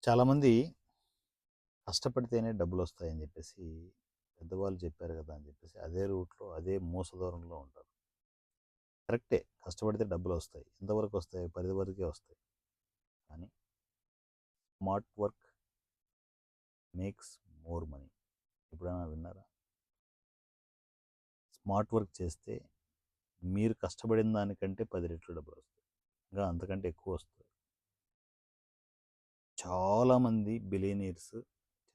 చాలామంది కష్టపడితేనే డబ్బులొస్తాయని జెప్పేసి పెద్దవాళ్ళు చెప్పారు గదా! అని జెప్పేసి అదే రూట్‌లో, అదే మూస ధోరణిలో ఉంటారు. కరెక్టే. కష్టపడితే డబ్బులొస్తాయి. ఎంతవరకొస్తాయి? పరిధి వరకే వస్తాయి. కానీ smart work makes more money. ఎప్పుడైనా విన్నారా? స్మార్ట్ వర్క్ చేస్తే మీరు కష్టపడిన దానికంటే 10 రెట్లు డబ్బులొస్తాయి. ఇంకా అంతకంటే ఎక్కువొస్తాయి. చాలామంది బిలియనీర్స్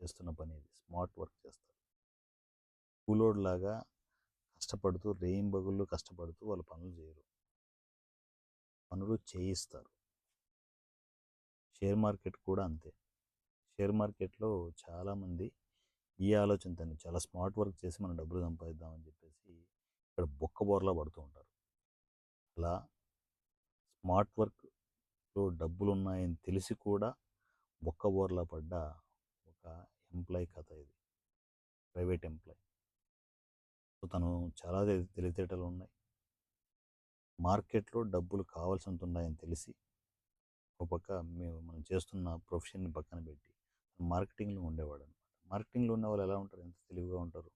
చేస్తున్న పని ఇది. స్మార్ట్ వర్క్ చేస్తారు. కూలోడిలాగా కష్టపడుతూ రేయింబగళ్ళు కష్టపడుతూ వాళ్ళు పనులు చేయరు. పనులు చేయిస్తారు. షేర్ మార్కెట్ కూడా అంతే. షేర్ మార్కెట్‌లో చాలామంది ఈ ఆలోచనతోనే చాలా స్మార్ట్ వర్క్ చేసి మనం డబ్బులు సంపాదిద్దామని చెప్పేసి ఇక్కడ బొక్కబోర్లా పడుతూ ఉంటారు. అలా స్మార్ట్ వర్క్‌లో డబ్బులున్నాయని తెలిసి కూడా బొక్కబోర్లా పడ్డ ఒక ఎంప్లాయీ కథ ఇది. Private employee. సో, తను చాలా తెలివితేటలున్నాయి. మార్కెట్‌లో డబ్బులు కావాల్సినంత ఉన్నాయని తెలిసి ఒక పక్క మనం చేస్తున్న ప్రొఫెషన్‌ని పక్కన పెట్టి మార్కెటింగ్‌లో ఉండేవాడనమాట. మార్కెటింగ్‌లో ఉన్నవాళ్ళు ఎలా ఉంటారు? ఎంత తెలివిగా ఉంటారు.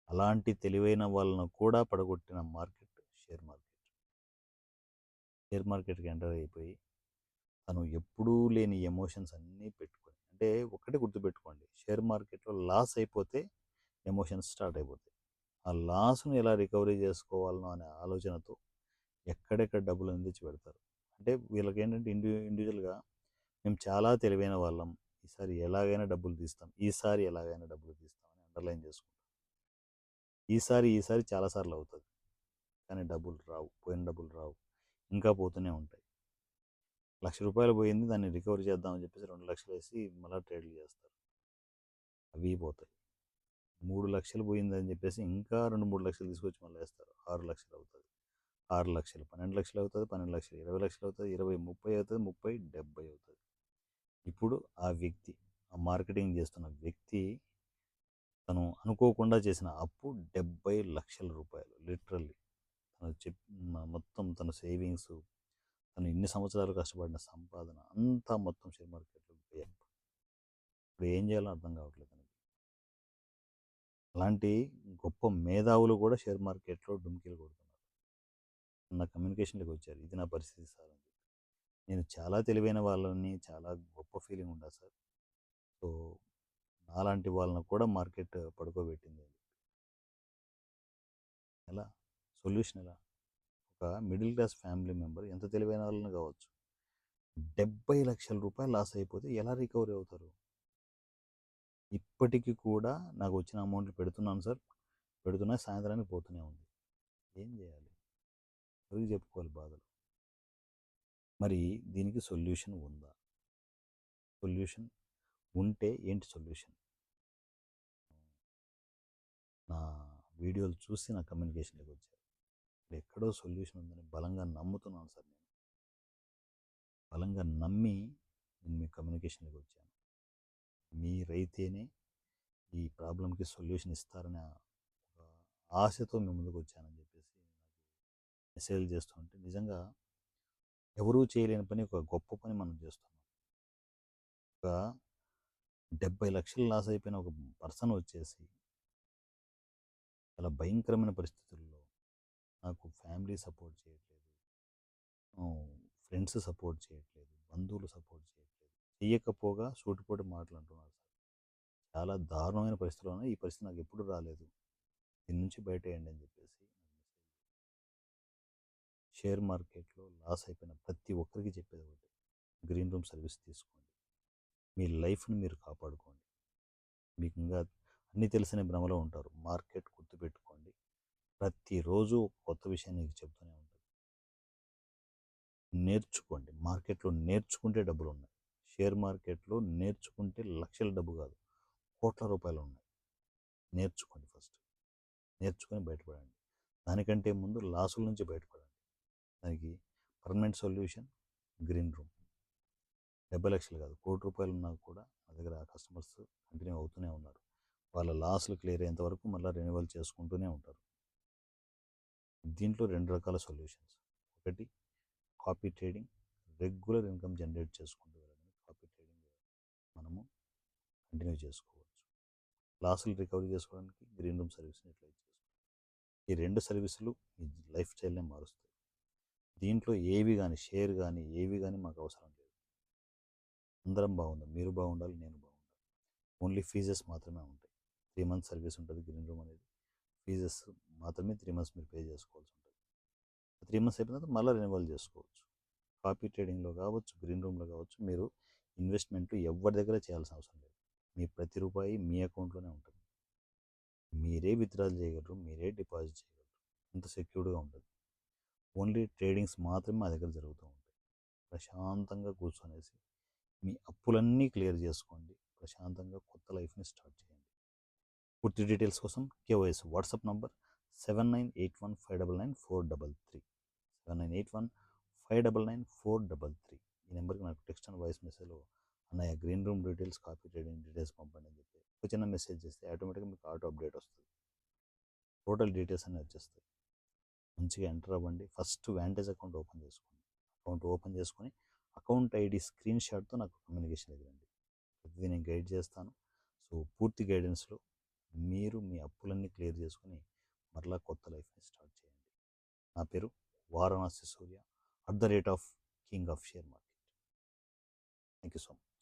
అలాంటి తెలివైన వాళ్ళను కూడా పడగొట్టిన మార్కెట్ షేర్ మార్కెట్. షేర్ మార్కెట్‌కి ఎంటర్ అయిపోయి తను ఎప్పుడూ లేని ఎమోషన్స్ అన్నీ పెట్టుకొని అంటే ఒక్కటే గుర్తుపెట్టుకోండి. షేర్ మార్కెట్‌లో లాస్ అయిపోతే ఎమోషన్స్ స్టార్ట్ అయిపోతాయి. ఆ లాస్‌ని ఎలా రికవరీ చేసుకోవాలనో అనే ఆలోచనతో ఎక్కడెక్కడ డబ్బులు అందించి పెడతారు. అంటే వీళ్ళకేంటంటే ఇండివిజువల్‌గా మేము చాలా తెలివైన వాళ్ళం. ఈసారి ఎలాగైనా డబ్బులు తీస్తాం. ఈసారి ఎలాగైనా డబ్బులు తీస్తాం అని అండర్‌లైన్ చేసుకుంటాం. ఈసారి చాలా సార్లు అవుతది. కానీ డబ్బులు రావు. పోయిన డబ్బులు రావు. ఇంకా పోతూనే ఉంటాయి. రూ. 1,00,000 పోయింది దాన్ని రికవరీ చేద్దామని చెప్పేసి 2,00,000 ఏసి మళ్ళా ట్రేడ్‌లు చేస్తారు. అవి పోతాయి. 3,00,000 పోయిందని చెప్పేసి ఇంకా 2, 3,00,000 తీసుకొచ్చి మళ్ళా ఏస్తారు. 6,00,000 అవుతది. 6,00,000, 12,00,000 అవుతది. 12,00,000, 20,00,000 అవుతది. 20, 30 అవుతది. 30, 70 అవుతది. ఇప్పుడు ఆ వ్యక్తి, ఆ మార్కెటింగ్ చేస్తున్న వ్యక్తి తను అనుకోకుండా చేసిన అప్పు రూ. 70,00,000 లిటరల్లీ. తను మొత్తం తన సేవింగ్సు, తను ఇన్ని సంవత్సరాలు కష్టపడిన సంపాదన అంతా మొత్తం షేర్ మార్కెట్‌లో పోయాయి. ఇప్పుడు ఏం చేయాలో అర్థం కావట్లేదు తనకి. అలాంటి గొప్ప మేధావులు కూడా షేర్ మార్కెట్‌లో డుమ్కీలు కొడుతున్నారు. నా కమ్యూనికేషన్‌లోకి వచ్చారు. ఇది నా పరిస్థితి సార్ అని చెప్పి. నేను చాలా తెలివైన వాళ్ళని, చాలా గొప్ప ఫీలింగ్ ఉంటది సార్. సో, నాలాంటి వాళ్ళని కూడా మార్కెట్ పడుకోబెట్టింది. ఎలా? సొల్యూషన్ ఎలా? ఒక మిడిల్ క్లాస్ ఫ్యామిలీ మెంబర్ ఎంత తెలివైన వాళ్ళని కావచ్చు. రూ. 70,00,000 లాస్ అయిపోతే ఎలా రికవరీ అవుతారు? ఇప్పటికి కూడా నాకు వచ్చిన అమౌంట్లు పెడుతున్నాను సార్. పెడుతున్నా సాయంత్రానికి పోతూనే ఉంది. ఏం చేయాలి? ఎవరికి చెప్పుకోవాలి బాధలు? మరి దీనికి సొల్యూషన్ ఉందా? సొల్యూషన్ ఉంటే ఏంటి సొల్యూషన్? నా వీడియోలు చూసి నా కమ్యూనికేషన్‌లోకి వచ్చారు. ఎక్కడో సొల్యూషన్ ఉందని బలంగా నమ్ముతున్నాను సార్ నేను. బలంగా నమ్మి నేను మీ కమ్యూనికేషన్‌లోకి వచ్చాను. మీరైతేనే ఈ ప్రాబ్లమ్‌కి సొల్యూషన్ ఇస్తారనే ఒక ఆశతో మీ ముందుకు వచ్చానని చెప్పేసి నాకు మెసేజ్‌లు చేస్తుంటే నిజంగా ఎవరూ చేయలేని పని ఒక గొప్ప పని మనం చేస్తున్నాం. ఒక 70,00,000 లాస్ అయిపోయిన ఒక పర్సన్ వచ్చేసి చాలా భయంకరమైన పరిస్థితుల్లో నాకు ఫ్యామిలీ సపోర్ట్ చేయట్లేదు. ఫ్రెండ్స్ సపోర్ట్ చేయట్లేదు. బంధువులు సపోర్ట్ చేయట్లేదు. చెయ్యకపోగా సూటిపోటి మాటలు అంటున్నారు సార్. చాలా దారుణమైన పరిస్థితిలో ఉన్నా. ఈ పరిస్థితి నాకు ఎప్పుడు రాలేదు. దీని నుంచి బయటేయండి అని చెప్పేసి షేర్ మార్కెట్‌లో లాస్ అయిపోయిన ప్రతి ఒక్కరికి చెప్పేది ఒకటే. గ్రీన్ రూమ్ సర్వీస్ తీసుకోండి. మీ లైఫ్‌ని మీరు కాపాడుకోండి. మీకు ఇంకా అన్నీ తెలిసిన భ్రమలో ఉంటారు. మార్కెట్ గుర్తుపెట్టుకోండి. ప్రతిరోజు ఒక కొత్త విషయాన్ని నీకు చెప్తూనే ఉంటుంది. నేర్చుకోండి. మార్కెట్‌లో నేర్చుకుంటే డబ్బులున్నాయి. షేర్ మార్కెట్‌లో నేర్చుకుంటే లక్షల డబ్బు కాదు, కోట్ల రూపాయలున్నాయి. నేర్చుకోండి ఫస్ట్. నేర్చుకొని బయటపడండి. దానికంటే ముందు లాసుల నుంచి బయటపడండి. దానికి పర్మనెంట్ సొల్యూషన్ గ్రీన్ రూమ్. 70,00,000 కాదు, రూ. 1,00,00,000 ఉన్నా కూడా నా దగ్గర కస్టమర్స్ కంటిన్యూ అవుతూనే ఉన్నారు. వాళ్ళ లాస్‌లు క్లియర్ అయ్యేంత వరకు మళ్ళీ రెన్యువల్ చేసుకుంటూనే ఉంటారు. దీంట్లో 2 రకాల సొల్యూషన్స్. ఒకటి copy trading, regular income generate చేసుకుంటూ వెళ్ళడం కాపీ ట్రేడింగ్ మనము కంటిన్యూ చేసుకోవచ్చు. లాసులు రికవరీ చేసుకోవడానికి గ్రీన్ రూమ్ సర్వీస్ని యూటిలైజ్ చేసుకోవచ్చు. ఈ 2 సర్వీసులు మీ లైఫ్ స్టైల్‌నే మారుస్తాయి. దీంట్లో ఏవి గాని, షేర్ గాని, ఏవి గాని మాకు అవసరం లేదు. అందరం బాగుందాం. మీరు బాగుండాలి, నేను బాగుండాలి. ఓన్లీ ఫీజెస్ మాత్రమే ఉంటాయి. 3 మంత్స్ సర్వీస్ ఉంటుంది గ్రీన్ రూమ్ అనేది. ఫీజెస్ మాత్రమే 3 మంత్స్ మీరు పే చేసుకోవాల్సి ఉంటుంది. 3 మంత్స్ అయిపోయిన తర్వాత మళ్ళీ రెన్యువల్ చేసుకోవచ్చు. కాపీ ట్రేడింగ్‌లో కావచ్చు, గ్రీన్ రూమ్‌లో కావచ్చు, మీరు ఇన్వెస్ట్‌మెంట్లు ఎవ్వరి దగ్గర చేయాల్సిన అవసరం లేదు. మీ ప్రతి రూపాయి మీ అకౌంట్‌లోనే ఉంటుంది. మీరే విత్‌డ్రాల్ చేయగలరు, మీరే డిపాజిట్ చేయగలరు. అంత సెక్యూర్డ్‌గా ఉంటుంది. ఓన్లీ ట్రేడింగ్స్ మాత్రమే మా దగ్గర జరుగుతూ ఉంటాయి. ప్రశాంతంగా కూర్చొనేసి మీ అప్పులన్నీ క్లియర్ చేసుకోండి. ప్రశాంతంగా కొత్త లైఫ్‌ని స్టార్ట్ చేయండి. పూర్తి డీటెయిల్స్ కోసం కేవైఎస్ వాట్సాప్ నంబర్ 7981599433 7981599433. ఈ నెంబర్కి నాకు టెక్స్ట్ అండ్ వాయిస్ మెసేజ్లో అన్నయ్య green room details, copy trading details పంపండి అని చెప్పి ఒక చిన్న మెసేజ్ చేస్తే ఆటోమేటిక్గా మీకు ఆటో అప్డేట్ వస్తుంది. టోటల్ డీటెయిల్స్ అన్నీ వచ్చేస్తాయి. మంచిగా ఎంటర్ అవ్వండి. ఫస్ట్ వ్యాంటేజ్ అకౌంట్ ఓపెన్ చేసుకోండి. అకౌంట్ ఓపెన్ చేసుకొని అకౌంట్ ఐడి స్క్రీన్ షాట్తో నాకు కమ్యూనికేషన్ ఇవ్వండి. ప్రతిదీ నేను గైడ్ చేస్తాను. సో పూర్తి గైడెన్స్లో మీరు మీ అప్పులన్నీ క్లియర్ చేసుకొని మరలా కొత్త లైఫ్ని స్టార్ట్ చేయండి. నా పేరు వారణాసి సూర్య @king of share market. Thank you so much.